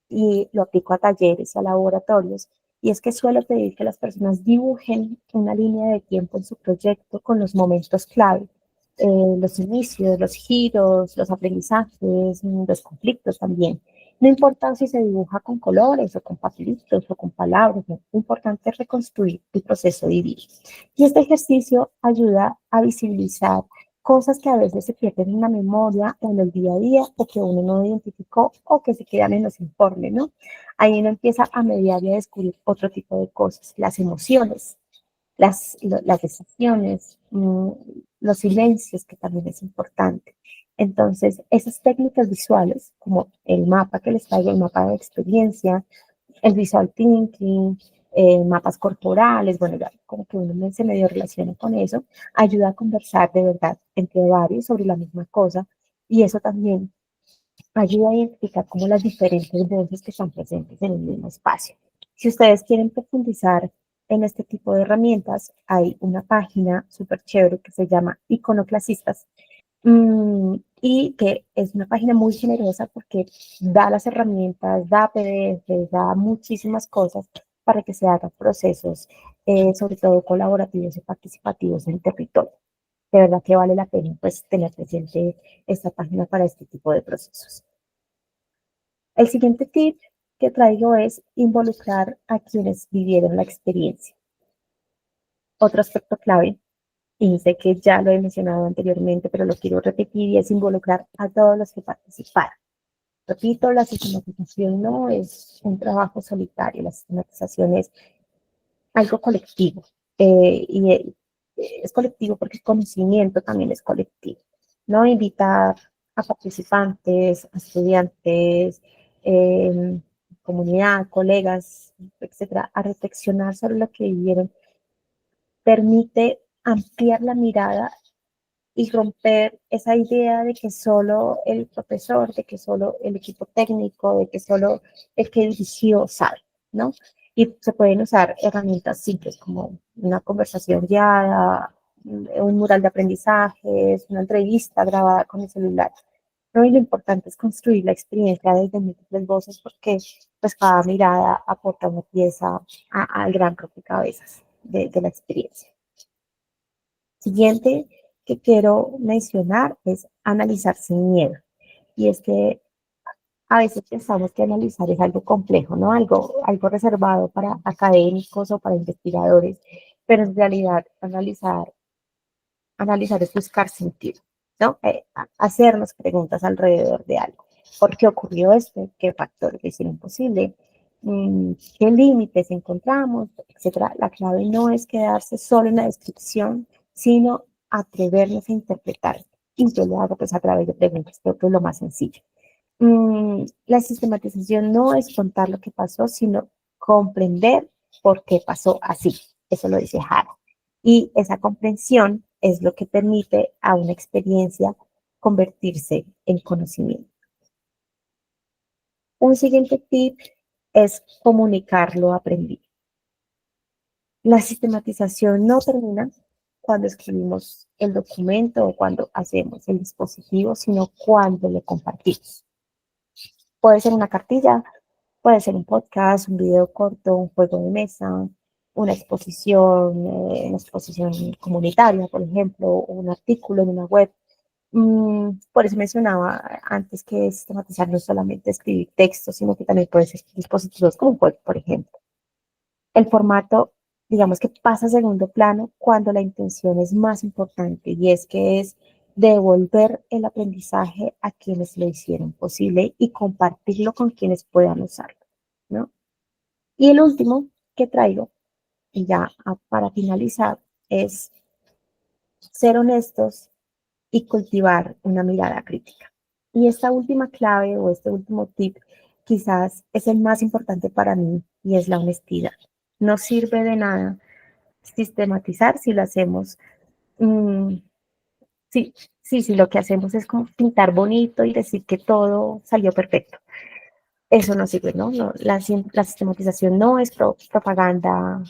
y lo aplico a talleres y a laboratorios. Y es que suelo pedir que las personas dibujen una línea de tiempo en su proyecto con los momentos clave, los inicios, los giros, los aprendizajes, los conflictos también. No importa si se dibuja con colores o con papelitos o con palabras, lo importante es reconstruir el proceso vivido. Y este ejercicio ayuda a visibilizar cosas que a veces se pierden en la memoria o en el día a día o que uno no identificó o que se quedan en los informes, ¿no? Ahí uno empieza a mediar y a descubrir otro tipo de cosas, las emociones, las decisiones, los silencios, que también es importante. Entonces, esas técnicas visuales, como el mapa que les traigo, el mapa de experiencia, el visual thinking, mapas corporales, bueno, ya como que uno se medio relaciona con eso, ayuda a conversar de verdad entre varios sobre la misma cosa y eso también ayuda a identificar como las diferentes voces que están presentes en el mismo espacio. Si ustedes quieren profundizar en este tipo de herramientas, hay una página súper chévere que se llama Iconoclasistas y que es una página muy generosa porque da las herramientas, da PDF, da muchísimas cosas para que se hagan procesos, sobre todo colaborativos y participativos en el territorio. De verdad que vale la pena pues tener presente esta página para este tipo de procesos. El siguiente tip que traigo es involucrar a quienes vivieron la experiencia. Otro aspecto clave, y sé que ya lo he mencionado anteriormente, pero lo quiero repetir, y es involucrar a todos los que participaron. Repito, la sistematización no es un trabajo solitario, la sistematización es algo colectivo. Y es colectivo porque el conocimiento también es colectivo, ¿no? Invitar a participantes, a estudiantes, comunidad, colegas, etcétera, a reflexionar sobre lo que vivieron, permite ampliar la mirada y romper esa idea de que solo el profesor, de que solo el equipo técnico, de que solo el que dirigió sabe, ¿no? Y se pueden usar herramientas simples como una conversación guiada, un mural de aprendizajes, una entrevista grabada con el celular. ¿No? Y lo importante es construir la experiencia desde múltiples voces porque pues cada mirada aporta una pieza al gran rompecabezas de la experiencia. Siguiente que quiero mencionar es analizar sin miedo. Y es que a veces pensamos que analizar es algo complejo, ¿no? Algo reservado para académicos o para investigadores, pero en realidad analizar es buscar sentido, ¿no? Hacernos preguntas alrededor de algo. ¿Por qué ocurrió esto? ¿Qué factores lo hicieron posible? ¿Qué límites encontramos? Etcétera. La clave no es quedarse solo en la descripción, sino atrevernos a interpretar. Y yo lo hago pues a través de preguntas, creo que es lo más sencillo. La sistematización no es contar lo que pasó, sino comprender por qué pasó así. Eso lo dice Hara. Y esa comprensión es lo que permite a una experiencia convertirse en conocimiento. Un siguiente tip es comunicar lo aprendido. La sistematización no termina cuando escribimos el documento o cuando hacemos el dispositivo, sino cuando lo compartimos. Puede ser una cartilla, puede ser un podcast, un video corto, un juego de mesa, una exposición comunitaria, por ejemplo, un artículo en una web. Por eso mencionaba antes que sistematizar no es solamente escribir texto, sino que también puede ser dispositivos como un web, por ejemplo. El formato, digamos que pasa a segundo plano cuando la intención es más importante y es que es devolver el aprendizaje a quienes lo hicieron posible y compartirlo con quienes puedan usarlo, ¿no? Y el último que traigo, y ya para finalizar, es ser honestos y cultivar una mirada crítica. Y esta última clave o este último tip quizás es el más importante para mí y es la honestidad. No sirve de nada sistematizar si lo hacemos, mmm, sí, sí, lo que hacemos es como pintar bonito y decir que todo salió perfecto. Eso no sirve, ¿no? La sistematización no es propaganda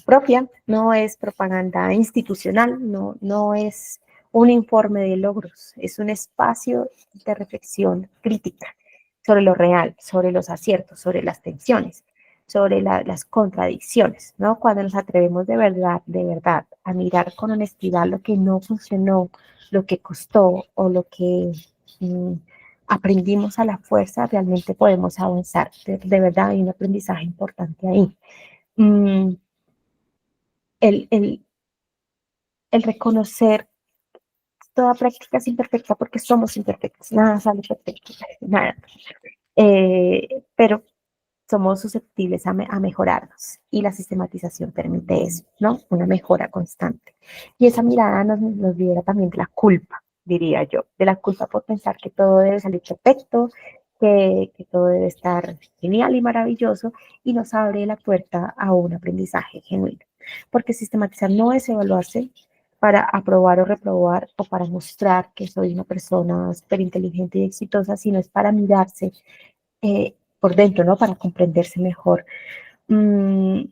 propia, no es propaganda institucional, no es un informe de logros, es un espacio de reflexión crítica sobre lo real, sobre los aciertos, sobre las tensiones, sobre las contradicciones, ¿no? Cuando nos atrevemos de verdad, a mirar con honestidad lo que no funcionó, lo que costó o lo que aprendimos a la fuerza, realmente podemos avanzar. De verdad hay un aprendizaje importante ahí. Mm, el, el, el reconocer toda práctica es imperfecta porque somos imperfectos, nada sale perfecto, nada. Pero somos susceptibles a mejorarnos y la sistematización permite eso, ¿no? Una mejora constante. Y esa mirada nos libera también de la culpa, diría yo, de la culpa por pensar que todo debe salir perfecto, que todo debe estar genial y maravilloso y nos abre la puerta a un aprendizaje genuino. Porque sistematizar no es evaluarse para aprobar o reprobar o para mostrar que soy una persona súper inteligente y exitosa, sino es para mirarse por dentro, ¿no? Para comprenderse mejor. Mm,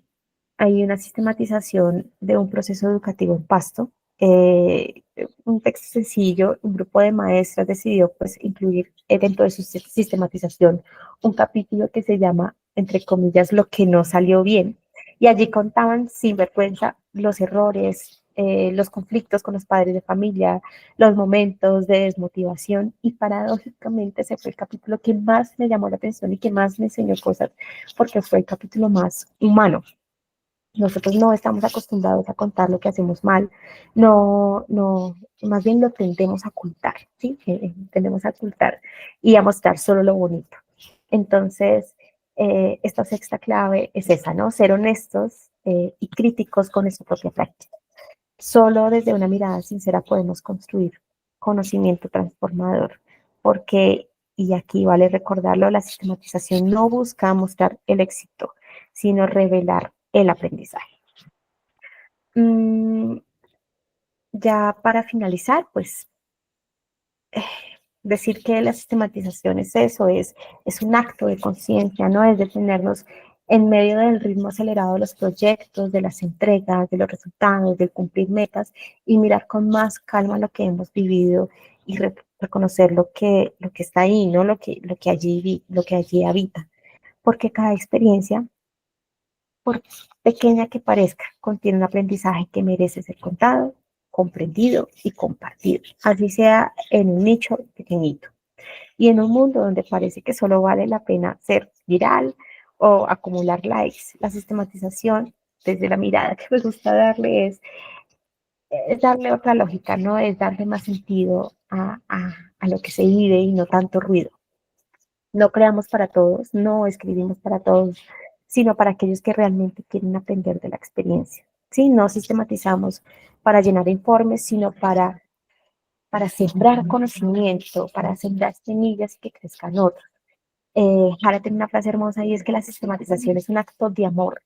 Hay una sistematización de un proceso educativo en Pasto. Un texto sencillo, un grupo de maestras decidió pues incluir dentro de su sistematización un capítulo que se llama, entre comillas, lo que no salió bien. Y allí contaban sin vergüenza los errores, los conflictos con los padres de familia, los momentos de desmotivación y paradójicamente ese fue el capítulo que más me llamó la atención y que más me enseñó cosas porque fue el capítulo más humano. nosotros no estamos acostumbrados a contar lo que hacemos mal, no, más bien lo tendemos a ocultar, ¿sí? Tendemos a ocultar y a mostrar solo lo bonito. Entonces, esta sexta clave es esa, ¿no? Ser honestos y críticos con nuestra propia práctica. Solo desde una mirada sincera podemos construir conocimiento transformador, porque, y aquí vale recordarlo, la sistematización no busca mostrar el éxito, sino revelar el aprendizaje. Mm, ya para finalizar, pues decir que la sistematización es eso, es un acto de conciencia, no es detenernos en medio del ritmo acelerado de los proyectos, de las entregas, de los resultados, de cumplir metas y mirar con más calma lo que hemos vivido y reconocer lo que está ahí, ¿no? Lo que allí habita. Porque cada experiencia, por pequeña que parezca, contiene un aprendizaje que merece ser contado, comprendido y compartido, así sea en un nicho pequeñito. Y en un mundo donde parece que solo vale la pena ser viral o acumular likes, la sistematización, desde la mirada que me gusta darle, es darle otra lógica, ¿no? Es darle más sentido a lo que se vive y no tanto ruido. No creamos para todos, no escribimos para todos, sino para aquellos que realmente quieren aprender de la experiencia. ¿Sí? No sistematizamos para llenar informes, sino para sembrar conocimiento, para sembrar semillas y que crezcan otros. Jara tiene una frase hermosa y es que la sistematización es un acto de amor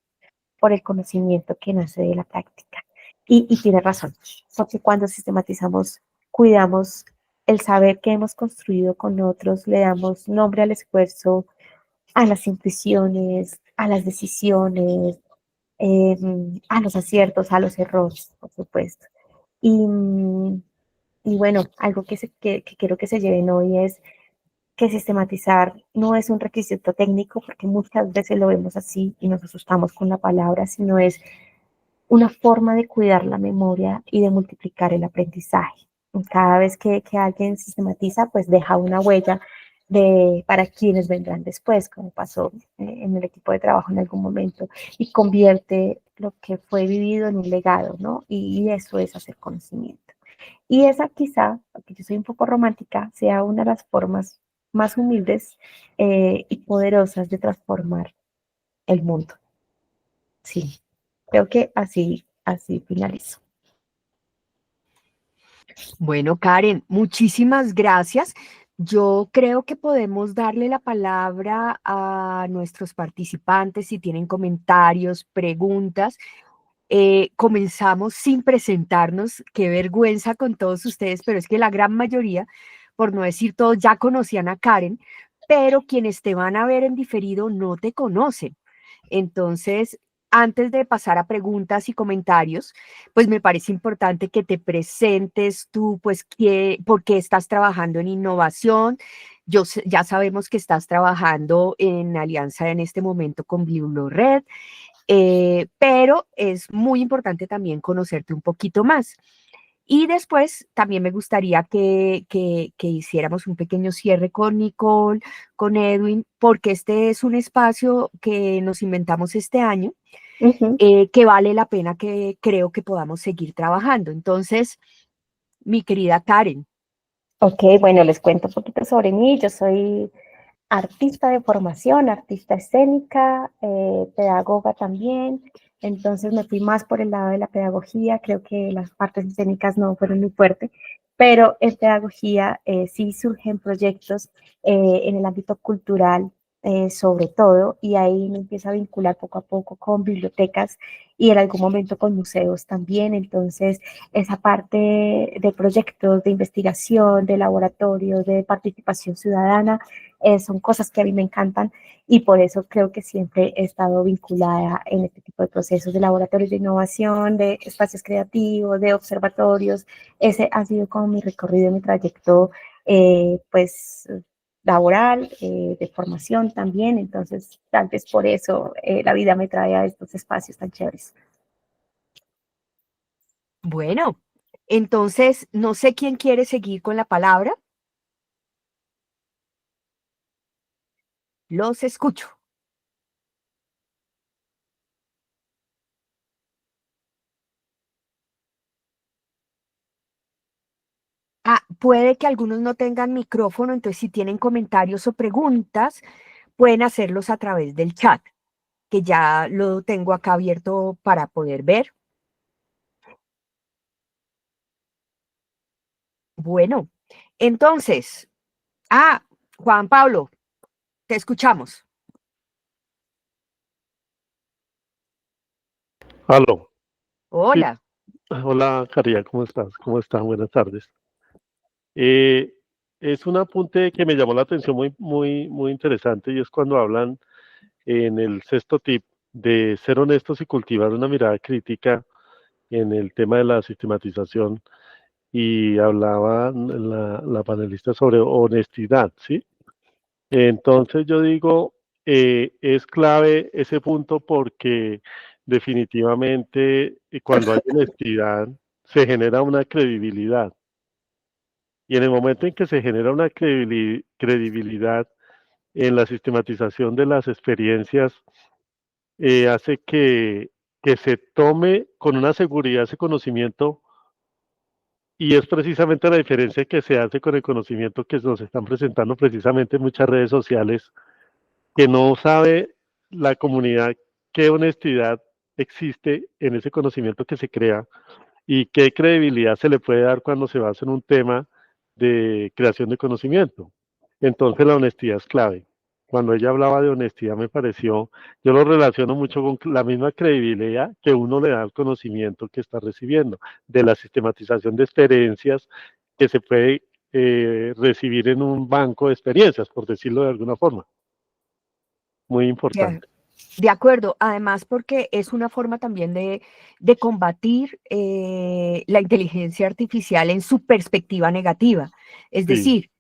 por el conocimiento que nace de la práctica. Y tiene razón, porque cuando sistematizamos, cuidamos el saber que hemos construido con otros, le damos nombre al esfuerzo, a las intuiciones, a las decisiones, eh, a los aciertos, a los errores, por supuesto. Y, y bueno, algo que quiero que se lleven hoy es que sistematizar no es un requisito técnico, porque muchas veces lo vemos así y nos asustamos con la palabra, sino es una forma de cuidar la memoria y de multiplicar el aprendizaje. Cada vez que alguien sistematiza, pues deja una huella para quienes vendrán después, como pasó en el equipo de trabajo en algún momento, y convierte lo que fue vivido en un legado, ¿no? Y eso es hacer conocimiento. Y esa quizá, porque yo soy un poco romántica, sea una de las formas más humildes y poderosas de transformar el mundo. Sí, creo que así finalizo. Bueno, Karen, muchísimas gracias. Yo creo que podemos darle la palabra a nuestros participantes si tienen comentarios, preguntas. Comenzamos sin presentarnos, qué vergüenza con todos ustedes, pero es que la gran mayoría, por no decir todos, ya conocían a Karen, pero quienes te van a ver en diferido no te conocen. Entonces, antes de pasar a preguntas y comentarios, pues me parece importante que te presentes tú, pues, por qué estás trabajando en innovación. Ya sabemos que estás trabajando en alianza en este momento con Red, pero es muy importante también conocerte un poquito más. Y después también me gustaría que hiciéramos un pequeño cierre con Nicole, con Edwin, porque este es un espacio que nos inventamos este año, Ujú. que vale la pena que creo que podamos seguir trabajando. Entonces, mi querida Karen. Ok, bueno, les cuento un poquito sobre mí. Yo soy artista de formación, artista escénica, pedagoga también. Entonces me fui más por el lado de la pedagogía. Creo que las partes escénicas no fueron muy fuertes, pero en pedagogía sí surgen proyectos en el ámbito cultural, sobre todo, y ahí me empiezo a vincular poco a poco con bibliotecas y en algún momento con museos también. Entonces, esa parte de proyectos de investigación, de laboratorios, de participación ciudadana, son cosas que a mí me encantan y por eso creo que siempre he estado vinculada en este tipo de procesos de laboratorios de innovación, de espacios creativos, de observatorios. Ese ha sido como mi recorrido, mi trayecto, pues laboral, de formación también, entonces tal vez por eso la vida me trae a estos espacios tan chéveres. Bueno, entonces, no sé quién quiere seguir con la palabra. Los escucho. puede que algunos no tengan micrófono, entonces si tienen comentarios o preguntas, pueden hacerlos a través del chat, que ya lo tengo acá abierto para poder ver. Bueno, entonces, Juan Pablo, te escuchamos. Aló. Sí. Hola. Hola, Caría, ¿cómo estás? ¿Cómo están? Buenas tardes. Eh, es un apunte que me llamó la atención muy interesante y es cuando hablan en el sexto tip de ser honestos y cultivar una mirada crítica en el tema de la sistematización y hablaba la panelista sobre honestidad, ¿sí? Entonces yo digo, es clave ese punto porque definitivamente cuando hay honestidad se genera una credibilidad. Y en el momento en que se genera una credibilidad en la sistematización de las experiencias, hace que se tome con una seguridad ese conocimiento y es precisamente la diferencia que se hace con el conocimiento que nos están presentando precisamente en muchas redes sociales que no sabe la comunidad qué honestidad existe en ese conocimiento que se crea y qué credibilidad se le puede dar cuando se basa en un tema de creación de conocimiento. Entonces la honestidad es clave. Cuando ella hablaba de honestidad me pareció, yo lo relaciono mucho con la misma credibilidad que uno le da al conocimiento que está recibiendo, de la sistematización de experiencias que se puede recibir en un banco de experiencias, por decirlo de alguna forma. Muy importante. De acuerdo, además porque es una forma también de combatir la inteligencia artificial en su perspectiva negativa. Es Sí. decir,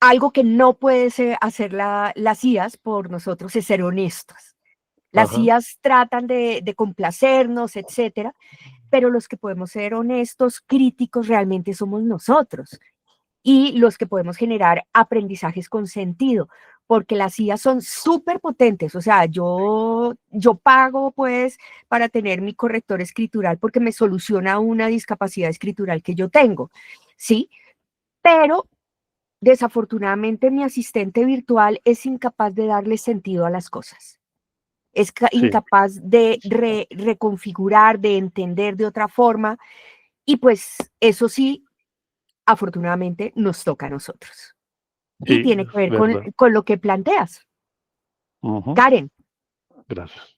algo que no puede hacer las IAs por nosotros es ser honestos. Las Ajá. IAs tratan de complacernos, etcétera, pero los que podemos ser honestos, críticos, realmente somos nosotros. Y los que podemos generar aprendizajes con sentido, porque las IAs son súper potentes. O sea, yo pago pues para tener mi corrector escritural porque me soluciona una discapacidad escritural que yo tengo, ¿sí? Pero desafortunadamente mi asistente virtual es incapaz de darle sentido a las cosas. Es Sí. incapaz de reconfigurar, de entender de otra forma. Y pues eso sí, afortunadamente nos toca a nosotros. Y Sí, tiene que es ver verdad. con lo que planteas. Ujú. Karen, Gracias.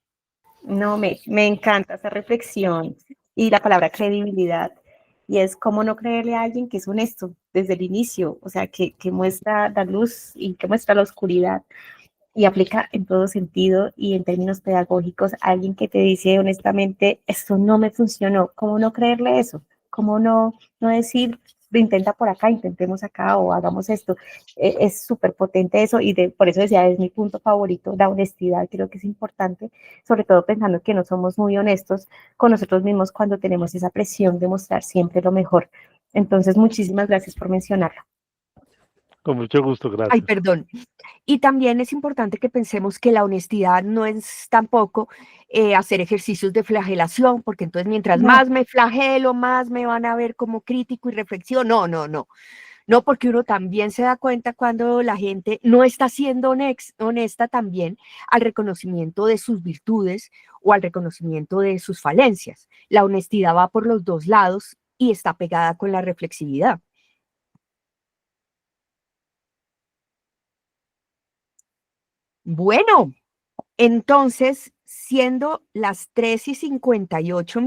No, me encanta esa reflexión y la palabra credibilidad. Y es como no creerle a alguien que es honesto desde el inicio, o sea, que muestra la luz y que muestra la oscuridad y aplica en todo sentido y en términos pedagógicos a alguien que te dice honestamente, esto no me funcionó. ¿Cómo no creerle eso? ¿Cómo no decir, lo intenta por acá, intentemos acá o hagamos esto? Es súper potente eso y por eso decía, es mi punto favorito, la honestidad, creo que es importante, sobre todo pensando que no somos muy honestos con nosotros mismos cuando tenemos esa presión de mostrar siempre lo mejor. Entonces, muchísimas gracias por mencionarlo. Con mucho gusto, ay, gracias. perdón. Y también es importante que pensemos que la honestidad no es tampoco hacer ejercicios de flagelación, porque entonces mientras No, más me flagelo, más me van a ver como crítico y reflexión. No, no, no. No, porque uno también se da cuenta cuando la gente no está siendo honesta también al reconocimiento de sus virtudes o al reconocimiento de sus falencias. La honestidad va por los dos lados y está pegada con la reflexividad. Bueno, entonces, siendo las 3:58,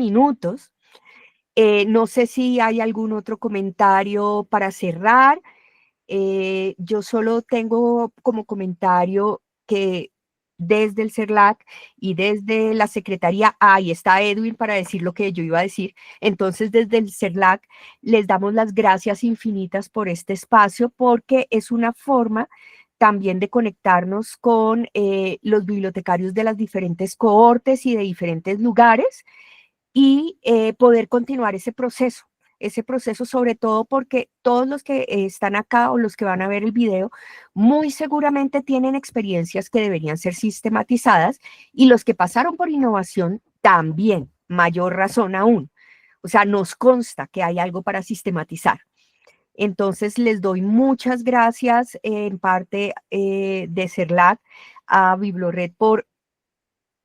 no sé si hay algún otro comentario para cerrar. Yo solo tengo como comentario que desde el CERLAC y desde la Secretaría, ahí está Edwin para decir lo que yo iba a decir. Entonces, desde el CERLAC les damos las gracias infinitas por este espacio porque es una forma también de conectarnos con los bibliotecarios de las diferentes cohortes y de diferentes lugares y poder continuar ese proceso sobre todo porque todos los que están acá o los que van a ver el video muy seguramente tienen experiencias que deberían ser sistematizadas y los que pasaron por innovación también, mayor razón aún. O sea, nos consta que hay algo para sistematizar. Entonces les doy muchas gracias en parte de CERLAC a Biblored por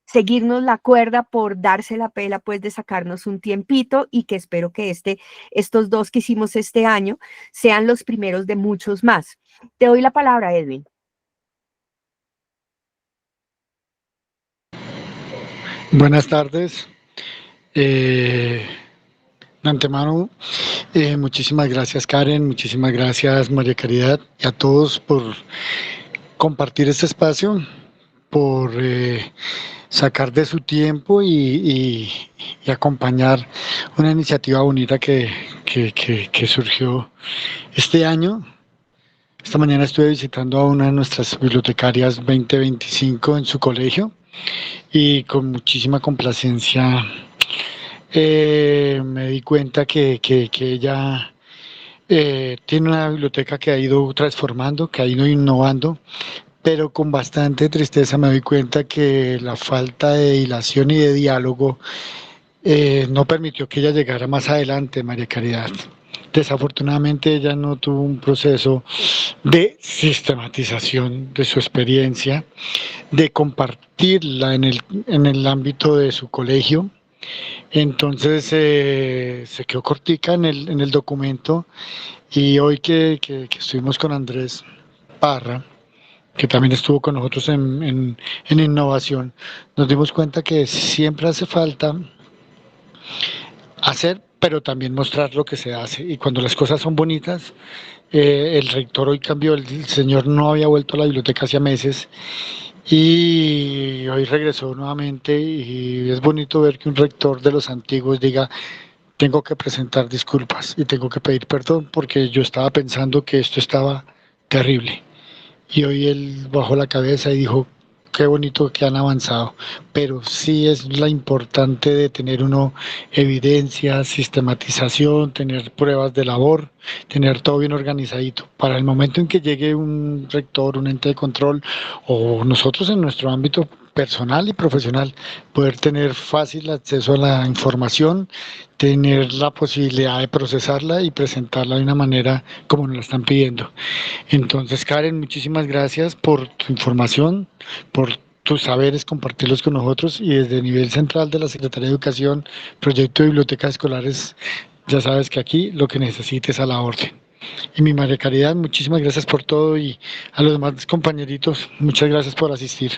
seguirnos la cuerda, por darse la pela pues de sacarnos un tiempito, y que espero que estos 2 que hicimos este año sean los primeros de muchos más. Te doy la palabra, Edwin. Buenas tardes. De antemano, muchísimas gracias, Karen, muchísimas gracias, María Caridad, y a todos por compartir este espacio, por sacar de su tiempo y acompañar una iniciativa bonita que surgió este año. Esta mañana estuve visitando a una de nuestras bibliotecarias 2025 en su colegio y con muchísima complacencia me di cuenta que ella tiene una biblioteca que ha ido transformando, que ha ido innovando, pero con bastante tristeza me doy cuenta que la falta de dilación y de diálogo no permitió que ella llegara más adelante, María Caridad. Desafortunadamente ella no tuvo un proceso de sistematización de su experiencia, de compartirla en el ámbito de su colegio. Entonces se quedó cortica en el documento, y hoy que estuvimos con Andrés Parra, que también estuvo con nosotros en innovación, nos dimos cuenta que siempre hace falta hacer, pero también mostrar lo que se hace. Y cuando las cosas son bonitas, el rector hoy cambió, el señor no había vuelto a la biblioteca hacía meses y hoy regresó nuevamente, y es bonito ver que un rector de los antiguos diga: tengo que presentar disculpas y tengo que pedir perdón porque yo estaba pensando que esto estaba terrible. Y hoy él bajó la cabeza y dijo: qué bonito que han avanzado, pero sí es la importante de tener uno evidencia, sistematización, tener pruebas de labor, tener todo bien organizadito. Para el momento en que llegue un rector, un ente de control, o nosotros en nuestro ámbito personal y profesional, poder tener fácil acceso a la información, tener la posibilidad de procesarla y presentarla de una manera como nos la están pidiendo. Entonces, Karen, muchísimas gracias por tu información, por tus saberes, compartirlos con nosotros, y desde el nivel central de la Secretaría de Educación, Proyecto de Bibliotecas Escolares, ya sabes que aquí lo que necesites a la orden. Y mi María Caridad, muchísimas gracias por todo, y a los demás compañeritos, muchas gracias por asistir.